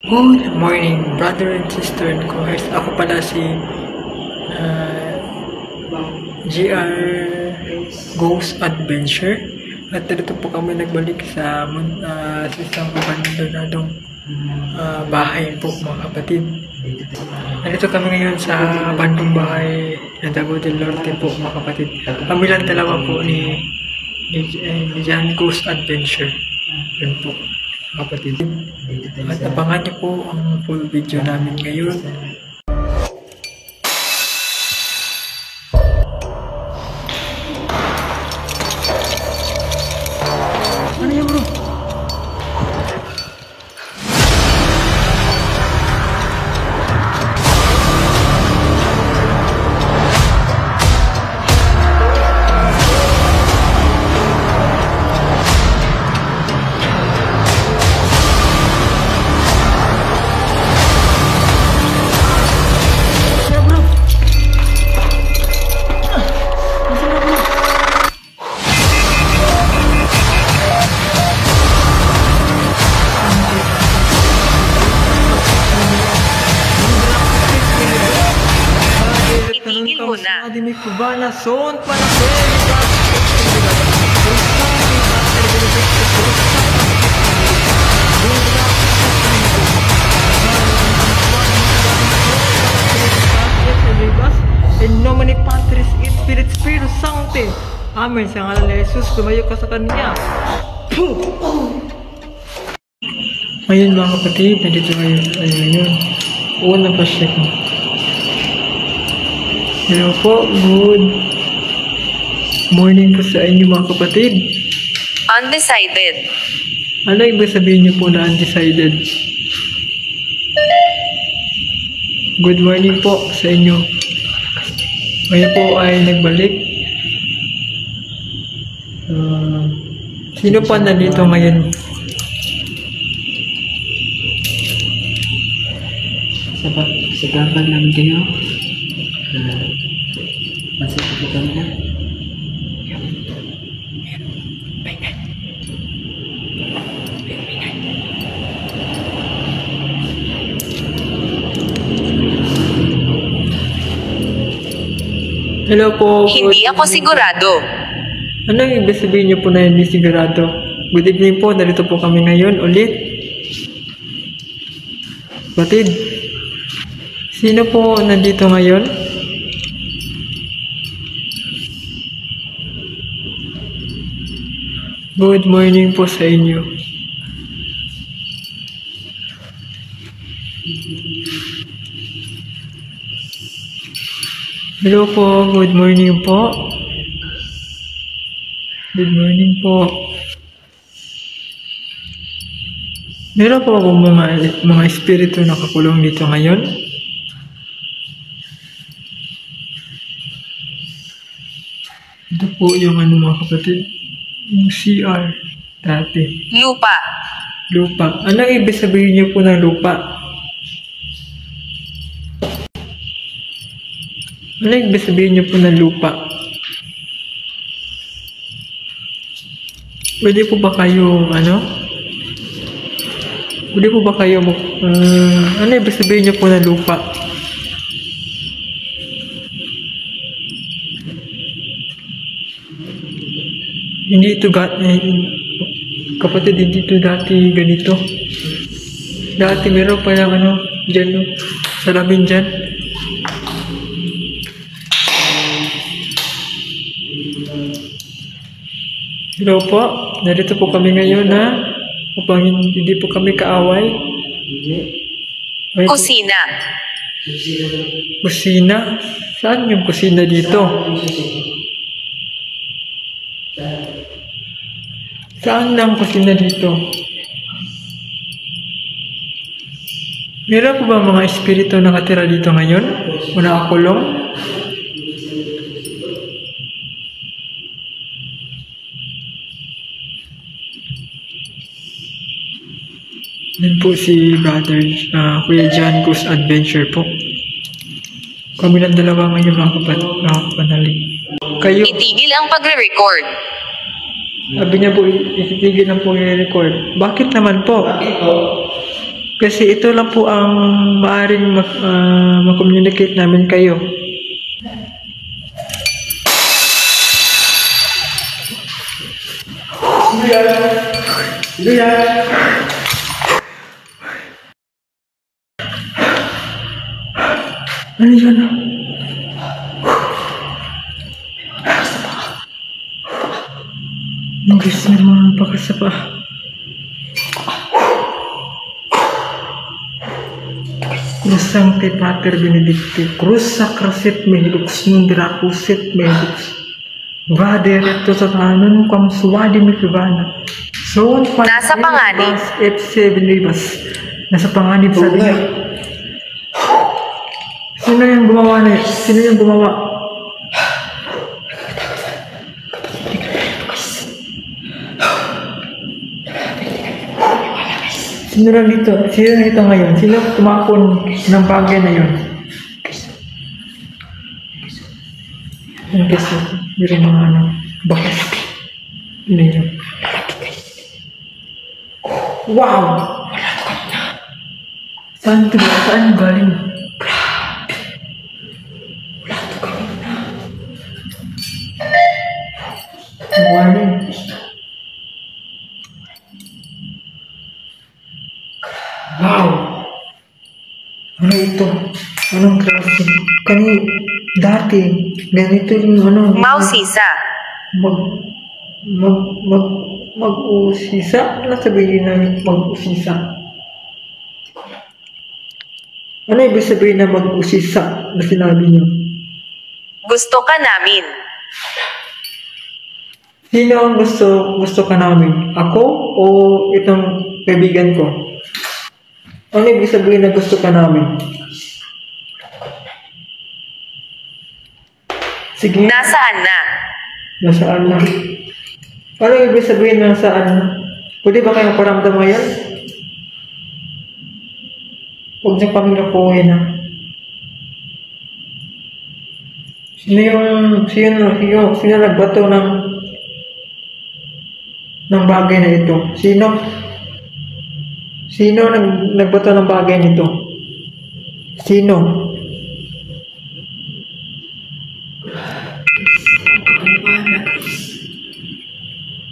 Good morning, brother and sister and co-host. Ako pala si GR Ghost Adventure. At dito po kami nagbalik sa isang abandonadong bahay po, mga kapatid. Nandito kami ngayon sa abandong bahay na Davao del Norte po, mga kapatid. Kami lang dalawa po ni Jan Ghost Adventure. Yun po, kapatid. At abangan niyo po ang full video namin ngayon. Ano yan, bro? Itigil mo na. Adimik Cubana, son para in nomine Patris et Spiritus Sancti. Amen. Sa ngalan ni Jesus, tumayo ka sa kanya. Ayun, mga kapatid, nandito kayo. Ayun. Unang pa-check mo. Hello po, good morning po sa inyo, mga kapatid. Undecided. Ano ibig sabihin niyo po na undecided? Good morning po sa inyo. Ngayon po ay nagbalik. Sino pa nandito ngayon? Sababan namin kayo. Masipag ko kami na. Hello po. Hindi ako sigurado. Anong ibig sabihin niyo po na hindi sigurado? Good evening po. Narito po kami ngayon ulit. Batid. Sino po nandito ngayon? Good morning po sa inyo. Hello po, good morning po. Good morning po. Meron po akong mga espiritu na nakakulong dito ngayon. Ito po yung mga kapatid. Yung CR dati. Lupa. Lupa. Anong ibig sabihin niyo po ng lupa? Ano ibig sabihin niyo po ng lupa? Pwede po ba kayo, Pwede po ba kayo, ano ibig sabihin niyo po ng lupa? Hindi ito kapatid, hindi ito dati ganito. Dati meron pa lang dyan, salamin dyan. Hello po, narito po kami ngayon upang hindi po kami kaaway. Kusina. Kusina? Saan yung kusina dito? Saan ang kusina dito? Meron po ba mga espiritu nakatira dito ngayon? O nakakulong? Yan po si brother, Kuya Jan Ghost Adventure po. Kami lang dalawa ngayon, mga kapanalig. Kayo, Itigil ang pagre-record. sabi niya po, isitigil lang po i-record. Bakit naman po? Kasi ito lang po ang maaaring mag-communicate namin kayo. Ano yan? Gusto naman pakasa pa. Cruz Sancti Pater Benedicti, Cruz Sacrasit Medux Nundiracusit Medux, Vade Recto Satanum Quam Suadi Mikivana. So, Nasa panganib. Et Sevenibas. Nasa panganib sabi niya. Sino yung gumawa na yun? Sino yung gumawa? Sino lang dito? Sino lang dito ngayon? Sino tumakon ng bagay na yun? Yung kasi, yung mga ano, bakit? Ano yun? Wow! Saan ito? Saan galing? Galing. Wow! Ano ito? Anong klase? Dati, ganito yung ano. Mausisa. Mag-usisa? Ano sabihin namin mag-usisa? Ano ibig sabihin na mag-usisa na sinabi niyo? Gusto ka namin. Sino ang gusto ka namin? Ako o itong kaibigan ko? Ano ibig sabihin na gusto ka namin? Sige. Nasaan na? Nasaan na? Ano ibig sabihin na nasaan na? Pwede ba kayong paramdam ngayon? Huwag niyo kami nakuhin na. Sino nagbato ng bagay na ito? Sino nagbato ng bagay nito? Sino?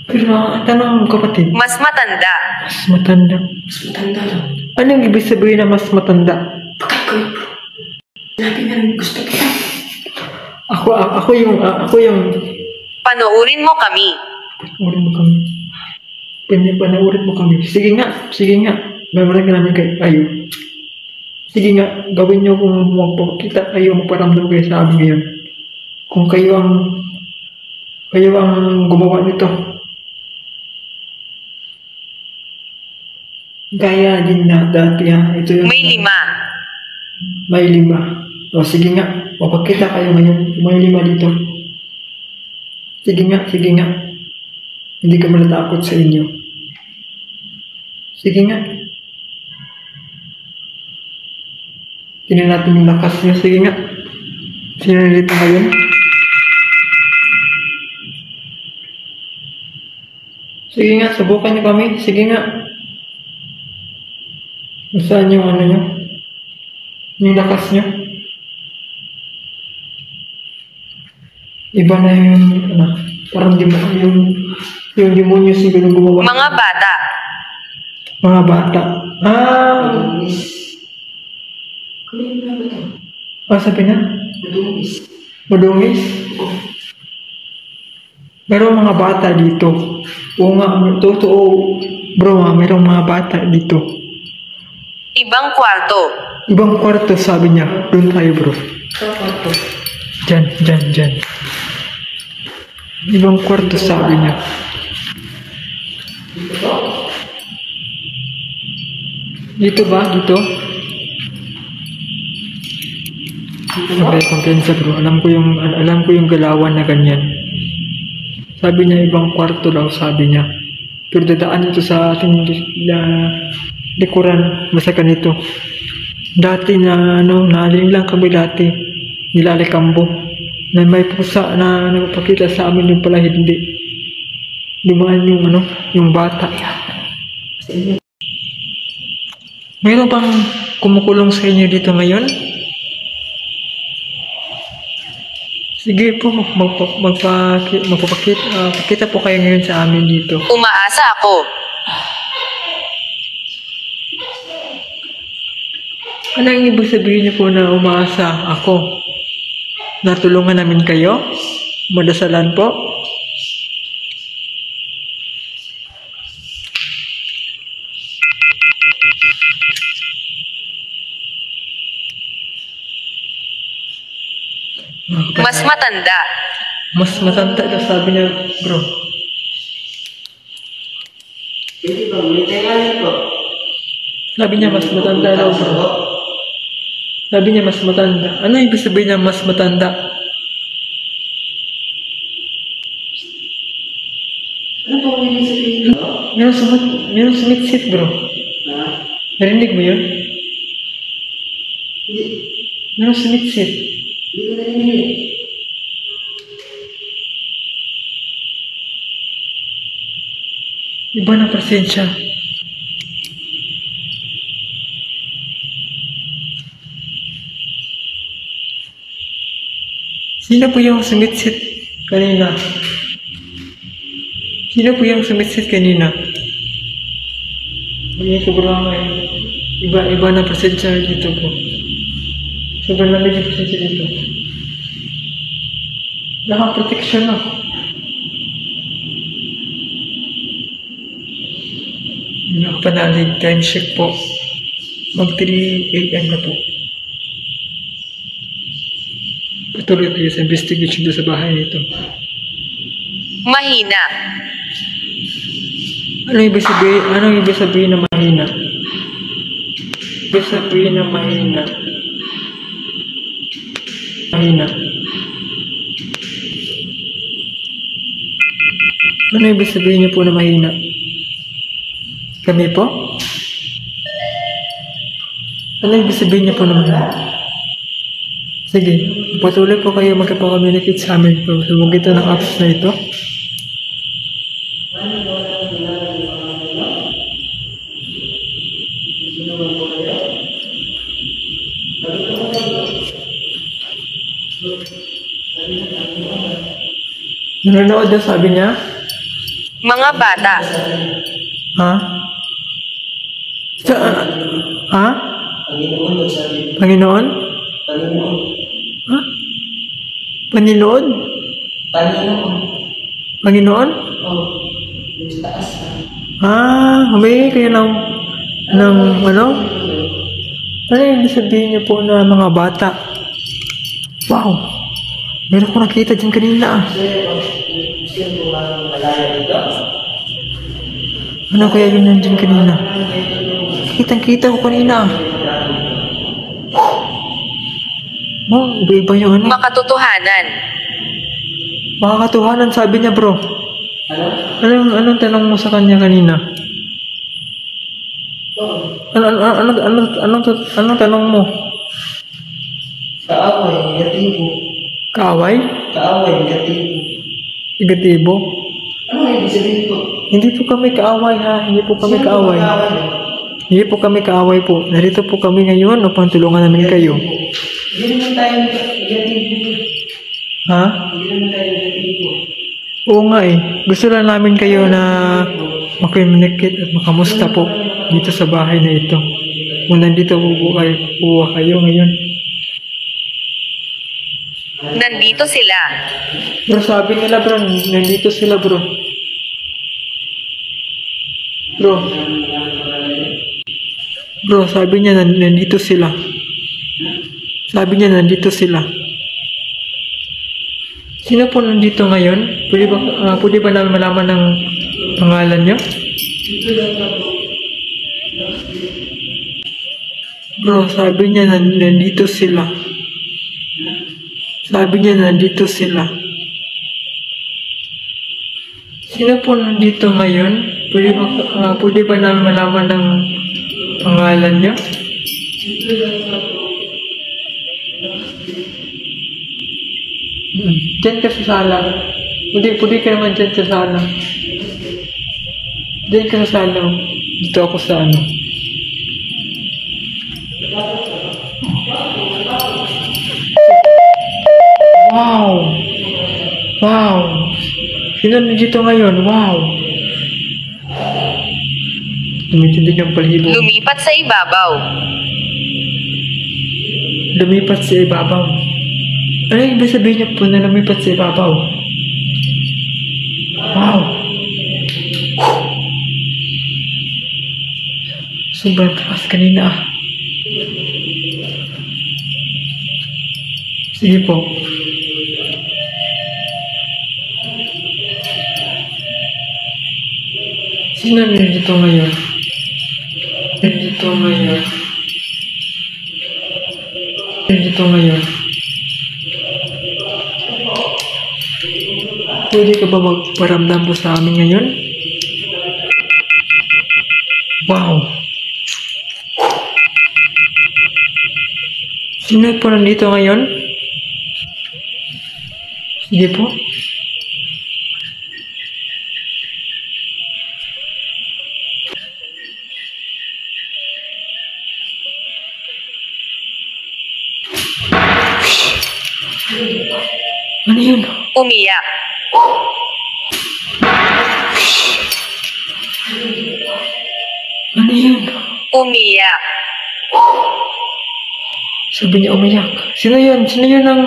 Pero tanong kapatid. Mas matanda. Mas matanda. Mas matanda lang. Anong ibig sabihin na mas matanda? Bakit ko yun, bro? Sabi na rin gusto kita. Ako yung Panuurin mo kami. panoorin mo kami. Panoorin mo kami. Sige nga. Mamarag namin kayo. Sige nga, gawin nyo kung magpapakita kayo, magparamdam kayo sa amin ngayon. Kung kayo ang gumawa nito. Gaya din na dati ha. Ito yung May 5. May 5. O sige nga, mapakita kayo ngayon. May 5 dito. Sige nga. Hindi ka malatakot sa inyo. Sige nga. Tingnan natin yung lakas niyo. Sige nga. Sino na dito ngayon? Sige nga, subukan niyo kami. Sige nga. Saan yung ano niyo? Yung lakas niyo? Iba na yung parang yung demonyo siguro gumawa. Mga bata. Mga bata. Sabi na? Madungis? Merong mga bata dito. Oo nga, totoo. Bro, merong mga bata dito. Ibang kwarto. Ibang kwarto, sabi niya. Doon tayo, bro. Diyan. Ibang kwarto, sabi niya. Dito ba? Dito? Sabi, kumpiyansa bro. Alam ko yung galawan na ganyan. Sabi niya, ibang kwarto daw, sabi niya. Pero dadaan ito sa ating likuran. Basta ganito. Dati naaling lang kami dati. Nilalikambo. Na may pusa na nagpakita sa amin yung pala hindi. Dumaan yung bata. Mayroon bang kumukulong sa inyo dito ngayon? Sige po, magpapakita po kayo ngayon sa amin dito. Umaasa ako. Anong ibig sabihin niyo po na umaasa ako? Natulungan namin kayo? Madasalan po? Mas matanda. Mas matanda daw sabi niya, bro. Hindi po, may tingali po. Sabi niya mas matanda daw, bro. Sabi niya mas matanda. Ano ibig sabihin niya mas matanda? Ano po ang ibig sabihin po? Meron sumitsit, bro. Ha? Narinig mo yun? Hindi. Meron sumitsit. Hindi ko narinig. Iba na presensya. Sino po yung sumitsit kanina? Sino po yung sumitsit kanina? Hindi sobrang iba na presensya dito po. Sobrang lamig yung presensya dito. Naka-protection na. Nakapanalig, time check po. Mag 3 AM na po. Patuloy tayo sa investigation doon sa bahay nito. Mahina. Anong ibig sabihin na mahina? Ibig sabihin na mahina. Mahina. Ano ibig sabihin niyo po na mahina? Kami po? Ano ibig sabihin niyo po na mahina? Sige, patuloy po kayo magkapa-communicate sa amin po sa magitan ng apps na ito. Nanonood daw sabi niya? Mga bata. Ha? Ha? Panginoon po sabi. Panginoon? Panginoon. Ha? Paninood? Panginoon. Panginoon? Oh, yung taas. Humingi kayo ng ano? Ano yung sabihin niyo po na mga bata? Wow! Meron ko nakita dyan kanina. Gusto po malaya dito. Ano kaya yun nandyan kanina? Kitang-kita ko kanina. Iba yung ano. Makatotohanan. Makakatuhanan sabi niya, bro. Ano? Anong tanong mo sa kanya kanina? Anong tanong mo? Kaaway, negatibo. Kaaway? Kaaway, negatibo. Negatibo? Ano ang ibig sabihin po? Hindi po kami kaaway ha. Hindi po kami Sino po kaaway. kaaway? Hindi po kami kaaway po. Narito po kami ngayon upang tulungan namin kayo. Hindi naman tayo negatibo. Ha? Hindi naman tayo negatibo. Oo nga eh. Gusto lang namin kayo na makommunicate at makamusta po dito sa bahay na ito. Kung nandito po kayo ngayon. Nandito sila. Bro, sabi nila bro, nandito sila bro. Bro, sabi niya nandito sila. Sabi niya nandito sila. Sino po nandito ngayon? Pwede ba namin malaman ng pangalan niyo? Bro, sabi niya nandito sila. Sabi niya nandito sila. Sino po nandito ngayon? Pwede ba namin malaman ng pangalan niyo? Diyan ka sa sala. Pwede ka naman dyan sa sala. Diyan ka sa sala. Dito ako sa ano. Wow! Wow! Sino dito ngayon? Wow! Tumitindig ang palhibo. Lumipat sa ibabaw. Lumipat sa ibabaw. Ano yung ibig sabihin niyo po na lumipat sa ibabaw? Wow! Sobrang taas kanina ah. Sige po. Sino nandito ngayon? Nandito ngayon. Nandito ngayon. Pwede ka ba magparamdam po sa amin ngayon? Wow! Sino po nandito ngayon? Sige po. Ano yun? Umiyak. Ano yun? Umiyak. Sabi niya umiyak. Sino yun? Sino yun ang...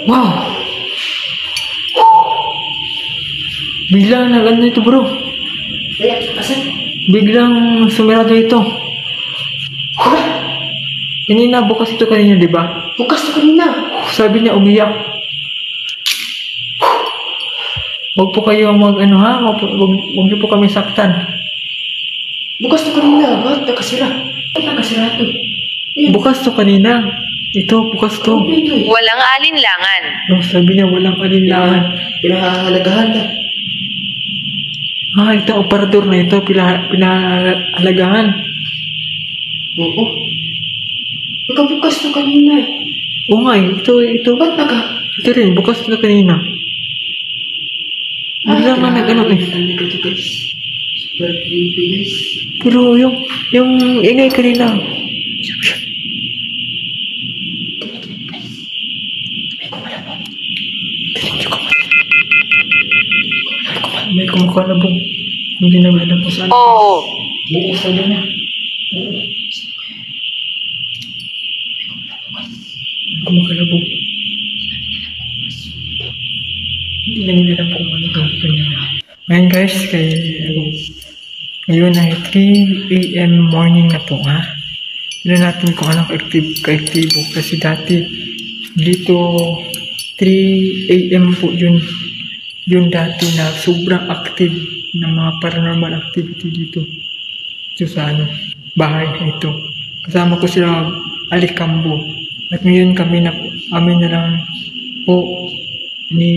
Wow! Biglang nag-ano ito bro? Asan? Biglang sumirado ito. Kanina, bukas ito kanina, di ba? Bukas na kanina. Sabi niya umiyak. Huwag po kayo mag-ano ha? Huwag niyo po kami saktan. Bukas na kanina. Bakit nakasira? Bakit nakasira ito? Bukas to kanina. Ito, bukas to. Okay ito eh. Walang alinlangan. No, sabi niya walang alinlangan. Pinahalagahan na. Itong operador na ito, pinahalagahan. Oo. Nakabukas na kanina eh. Oo nga, ito. Ba't Ito rin, bukas na kanina. Bigla nga nag-ano eh. Talaga ito guys. Super creepy guys. Pero yung ingay kanina. May kumukalabong. Hindi naman alam kung saan. Oo. Oo, sabi niya. Kumukalabong. Hindi na nila alam kung ano gagawin niya. Ngayon guys, ngayon ay 3 AM morning na po ha. Tignan natin kung anong ka-activo. Kasi dati dito 3 AM po yun dati na sobrang active ng mga paranormal activity dito. So sa bahay na ito. Kasama ko sila Alicambo. At ngayon amin na lang po ni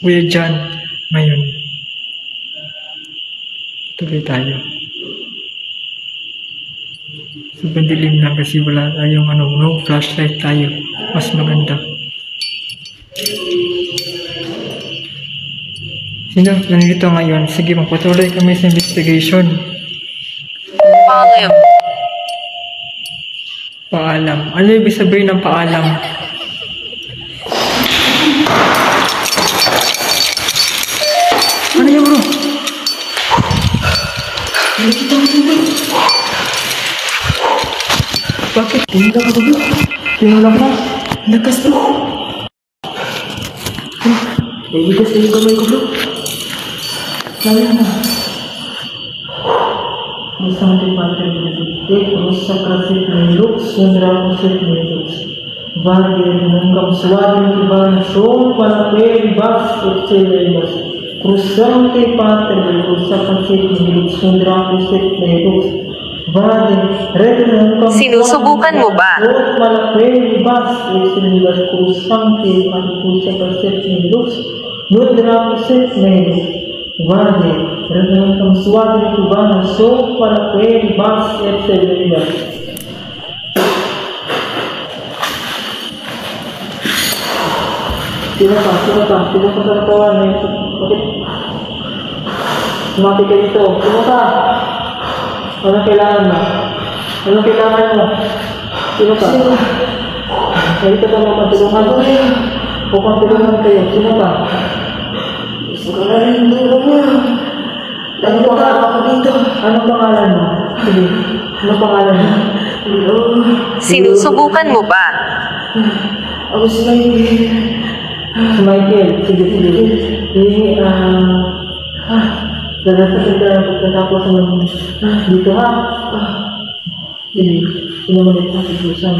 Kuya John ngayon. Tuloy tayo. Sobrang dilim lang kasi wala tayong no flashlight tayo. Mas maganda. Sino nandito ngayon? Sige, magpatuloy kami sa investigation. Paalam. Paalam. Ano ibig sabihin ng paalam? Ano yun bro? Bakit? Tinula ka ba bro? Tinula ka? Lakas bro. May bigas na yung gamay ko bro. Lagi na. Musang dipater binibigay, musang krasit na ilok, sundra kusit na ilok. Bagay mungkam suwari iba so palapay bas utsilemos. Krusang dipater binibigay, krasit na ilok, sundra kusit na ilok. Bagay red mungkam Sinusubukan mo ba? so palapay bas utsilemos. Krusang dipater binibigay, krasit na ilok, sundra kusit na ilok. Guarde, renungan kang suwari cubana so para pwede bas et cetera. Sino ka sa katawan eh? Bakit? Sumati ka dito. Sino ka? Anong kailangan mo? Anong kailangan mo? Sino ka? Dito ka mo matulungan. Huwag kang tulungan kayo. Sino ka? Gusto ko na rin tulong mo. Anong pangalan mo dito? Anong pangalan mo? Sige. Anong pangalan mo? Hello. Sinusubukan mo ba? Ako si Michael. Si Michael. Sige. Hindi, dadasasin ka na pagkatapos naman dito ha. Sige. Sinumalit na sa busan.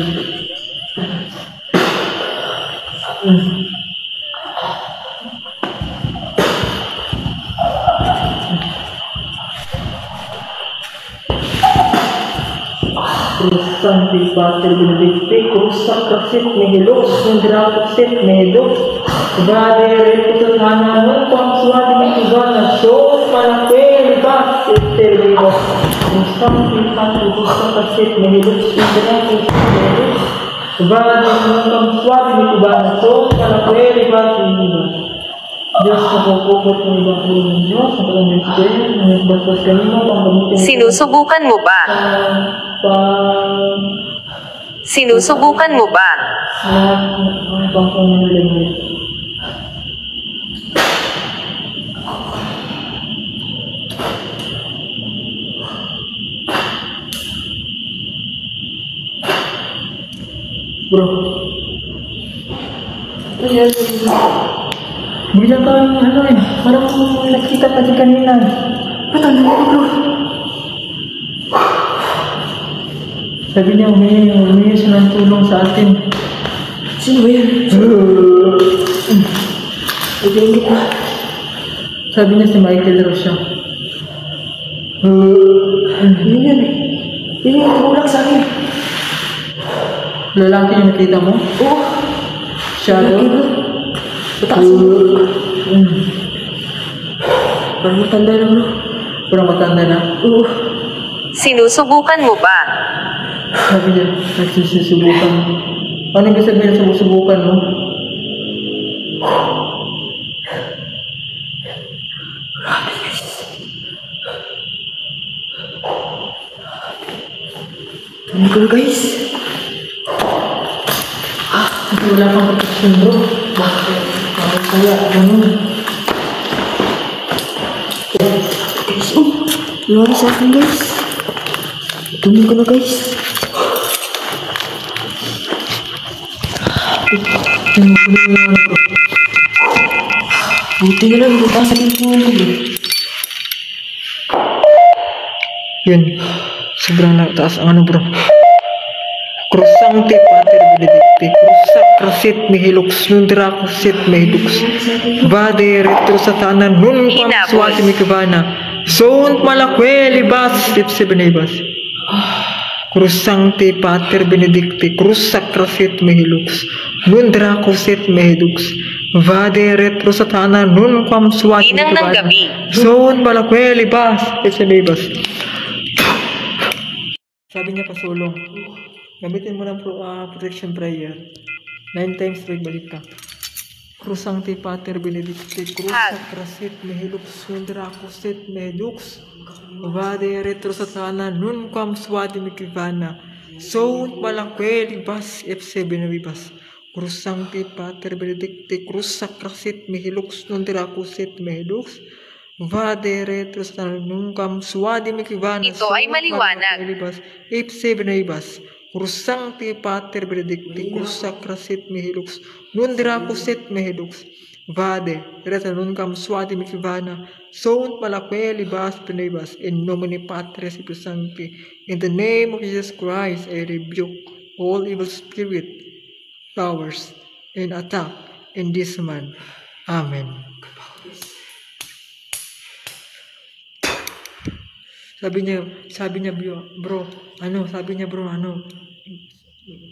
Krusang di Pater Benedicti, Krusak Krasit Mehilux, Sundrakusit Mehilux, Vade Reputo Sana, Numpang Swati Mikibana, Shon Malakwe, Libas, Etervivos, Krusang di Pater Krusak Krasit Mehilux, Sundrakusit Mehilux, Vade Numpang Swati Mikibana, Shon Malakwe, Libas, Etervivos. Diyos na pupukot ng ibang ulo ng Diyos, ang kalamang Diyos, ang basbas kanino, pang gamitin Sinusubukan mo ba? Sinusubukan mo ba? lahat ng pangpangalan mo. Bro, Ayan. bigyan ka ng ano eh, parang nakita pa di kanina. Ba't ang dami ko, bro? Sabi niya, humingi siya ng tulong sa atin. Sino ba yan? Nag-iingit na. Sabi niya si Michael raw siya. Yun yan eh. Yun yung tumulak sa akin. Lalaki yung nakita mo? Oo. Siya daw? Laki, bro. Mataas mo. Parang matanda na, bro. Parang matanda na. Oo. Sinusubukan mo ba? Sabi niya, nagsusubukan. Ano ibig sabihin ng susubukan mo? Dami ko na, guys. Wala kang protection bro. Bakit? Kaya, ganun. Guys, nangyari sa akin, guys. Dami ko na, guys. Buti na lang, butasan yung phone ko. Yun. Sobrang taas ang ano bro. Krusang te Pater Benedicti, Krusak Krasit Mihilux, Nundrakusit Mihilux, Vade Retro Satanan, Nun Hinabol. Swati Mikibana, Sont Malakwe Libas, Benebas. Krusang te Pater Benedicti, Krusak Krasit Mihilux, Nundrakusit Mihilux, Vade Retro Satanan, Nun Swati Inang ng gabi. Sont Malakwe Libas, Benebas. Sabi niya pasulong, gamitin mo ng protection prayer. 9 times balik ka. Krusang te Pater Benedicti, Krusak Krasit Mihilux, Sundrakusit Mihilux, Vade Retro Satana, Nun Swati Mikivana, Sont Malakwe Libas, F7 Vibas. Krusang te Pater Benedicti, Krusak Krasit Mihilux, Sundrakusit Mihilux, Vade Retro Satana, Nun Swati Mikivana. Ito ay maliwanag. F7 Vibas. Krusang te Pater Benedicti, Krusak Krasit Mihilux, Nundrakusit Mihilux, Vade Retro Swati Mikivana, Sont Malakwe Libas Penebas, in nomine Patris et Sancti, in the name of Jesus Christ, I rebuke all evil spirit, powers, and attack in this man. Amen. Sabi niya bro,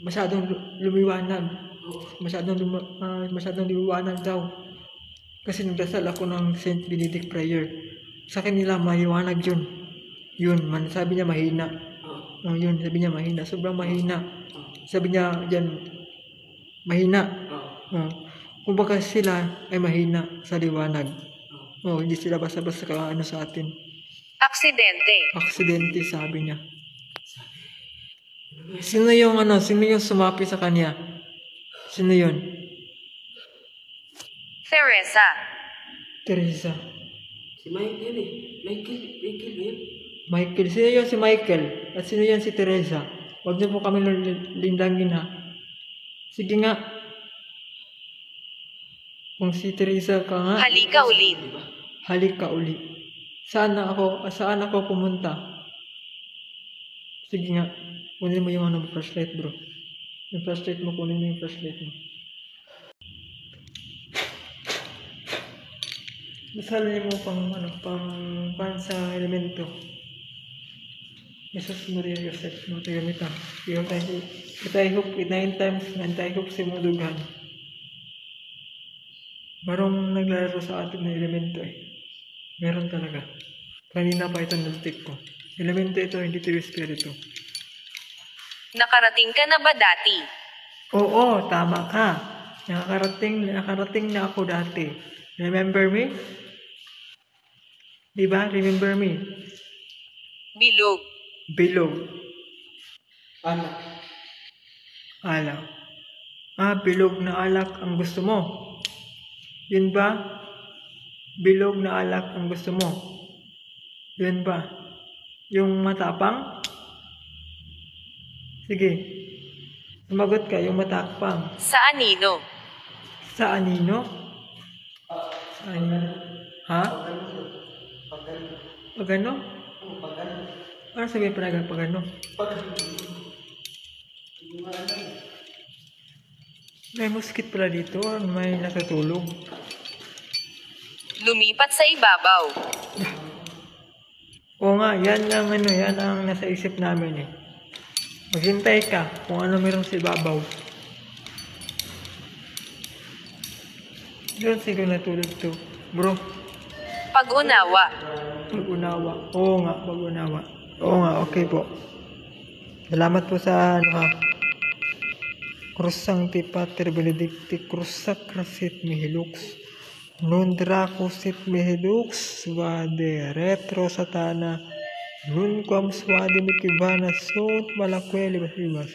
masyadong lumiwanag. Masyadong liwanag daw. Kasi nagdasal ako ng Saint Benedict prayer. Sa kanila maliwanag yun. Sabi niya mahina. Sabi niya mahina. Sobrang mahina. Sabi niya dyan, mahina. Kumbaga sila ay mahina sa liwanag. Hindi sila basta-basta sa atin. Aksidente. Aksidente, sabi niya. Sino yung sumapi sa kanya? Sino yun? Teresa. Teresa. Si Michael eh. Michael yun. Michael. Sino yun si Michael? At sino yan si Teresa? Huwag niyo po kami lindangin ha. Sige nga. Kung si Teresa ka nga. Halika ulit. Halika uli. Saan ako pumunta? Sige nga. Kunin mo yung flashlight, bro. Yung flashlight mo, kunin mo yung flashlight mo. Masalin mo pang sa elemento. Jesus Maria Joseph, no, tagamit na. Itayhop, 9 times, nantayhop si Mudugan. Marong naglalaro sa atin ng elemento eh. Meron talaga. Kanina pa ito nag-tip ko. Elemento ito, hindi ito espiritu. Nakarating ka na ba dati? Oo, tama ka. Nakarating na ako dati. Remember me? Diba? Remember me? Bilog. Bilog. Anak. Alak. Bilog na alak ang gusto mo. Yun ba? Bilog na alak ang gusto mo. Yun ba? Yung matapang? Sige. Sumagot ka, yung matapang. Sa anino? Sa anino? Sa anino? Ha? Pagano? Ano sabihin pa na pagano? May muskit pala dito or may natutulog? Lumipat sa ibabaw. Oo nga, yan ang nasa isip namin eh. Maghintay ka kung ano meron sa ibabaw. Doon siguro natulog to. Bro, Pag-unawa. pag-unawa. Oo nga, pag-unawa. Oo nga, okay po. Salamat po sa Cruz Sancti Pater Benedicti Cruz Sacra Sit Mihilux Non Draco Sit Mihilux Vade Retro Satana Nunquam Swade Mikivana Sot Malakweli Basibas.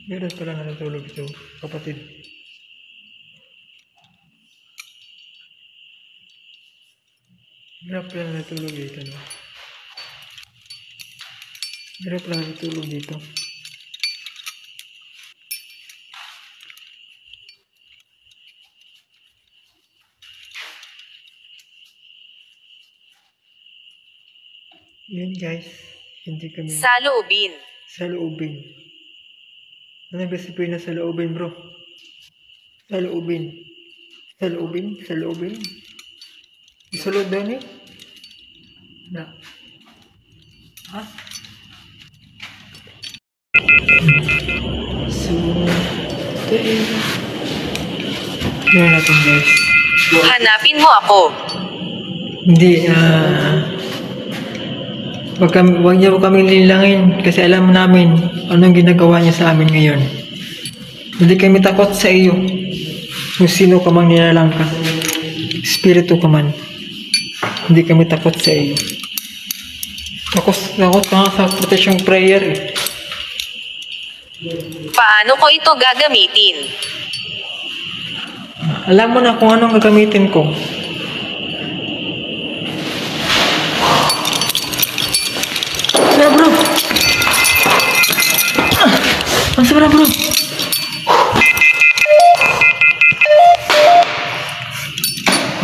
Meron pala nga natulog ito, kapatid. Meron pala natulog dito, no? Meron pala natulog dito. Yun guys, hindi kami Sa loobin. sa loobin. Ano ba sabihin na sa loobin, bro? Sa loobin. Sa loobin? Sa loobin? Sa loob daw ni? Na. Ha? So, yun natin guys. Hanapin mo ako. Hindi, wag niyo kami linlangin kasi alam namin anong ginagawa niya sa amin ngayon. Hindi kami takot sa iyo. Kung sino ka mang nilalang ka. Espiritu ka man. Hindi kami takot sa iyo. Takot ka nga sa protection prayer eh. Paano ko ito gagamitin? Alam mo na kung anong gagamitin ko. Tara bro! Ang sobra bro!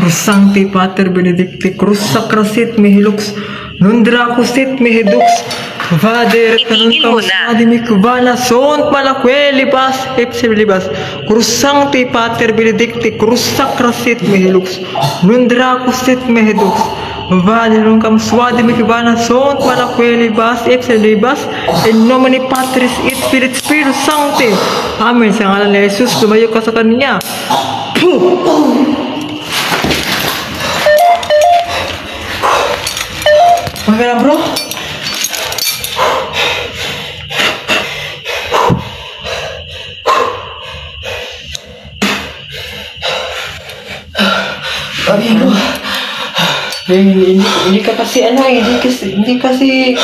Cruz Sancti Pater Benedicti Cruz Sacra Sit Mihilux Non Draco Sit Mihidux Vader Itigil mo na. Adimikubana Sont Malaque Libas Ipsi Libas Cruz Sancti Pater Benedicti Cruz Sacra Sit Mihilux Non Draco Sit Mihidux Vader Nunquam Adimikubana Sont Malaque Libas Ipsi Libas In nomine Patris et Spiritus Sancti Amen. Sa ngalan ni Jesus, lumayo ka sa kanya. Puh! Okay lang bro? Amigo. Hindi ka kasi hindi kasi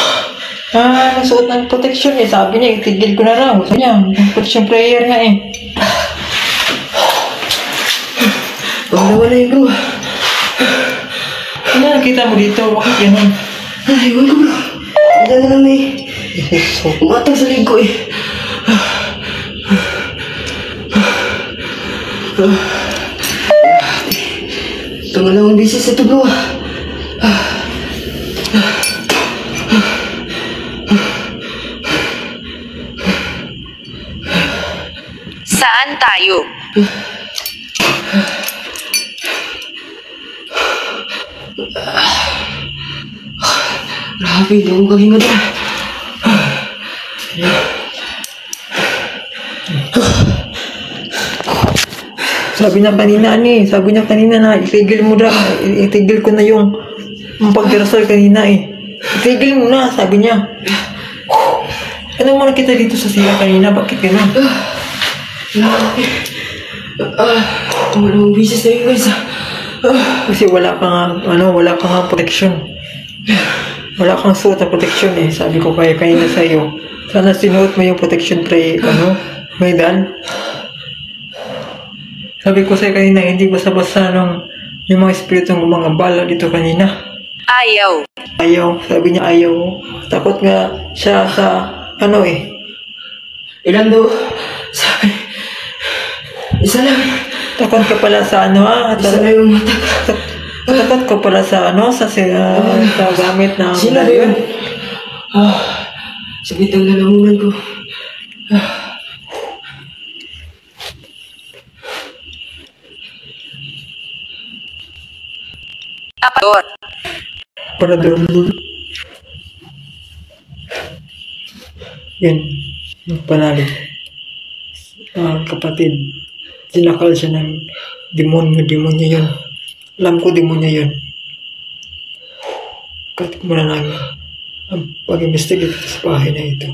nasuot ng protection eh. Sabi niya, itigil ko na raw. Sabi niya, protection prayer nga eh. Wala, bro. Ano nakita mo dito? Bakit ganun? Ay, wala bro. Diyan na lang may umatang sa leg ko eh. Ito nga lang ang bisis ito bro. Saan tayo? Grabe, hindi ako makahinga doon. Sabi niya kanina na itigil mo na, itigil ko na yung pagdarasal kanina eh. Itigil mo na, sabi niya. Ano mo nakita dito sa sila kanina? Bakit gano'n? Grabe. Ito nga lang ang bisis na yun guys. Kasi wala ka nga protection. Wala kang suot na protection eh. Sabi ko kaya kanina sa iyo. Sana sinuot mo yung protection medal. Sabi ko sa'yo kanina, hindi basta-basta yung mga espiritong gumagambala dito kanina. Ayaw. Sabi niya ayaw. Takot nga siya sa Ilan daw? Sabi. Isa lang. Takot ka pala sa Isa na yung mata. Takot ka pala sa sa gamit na Sino ba yun? Saglit ang lalamunan ko. Apador. Para doon. Yan. Panalig. Kapatid. Sinakal siya ng demonyo yun. Alam ko demonyo yun. Kat muna namin ang pag-investigate sa bahay na ito.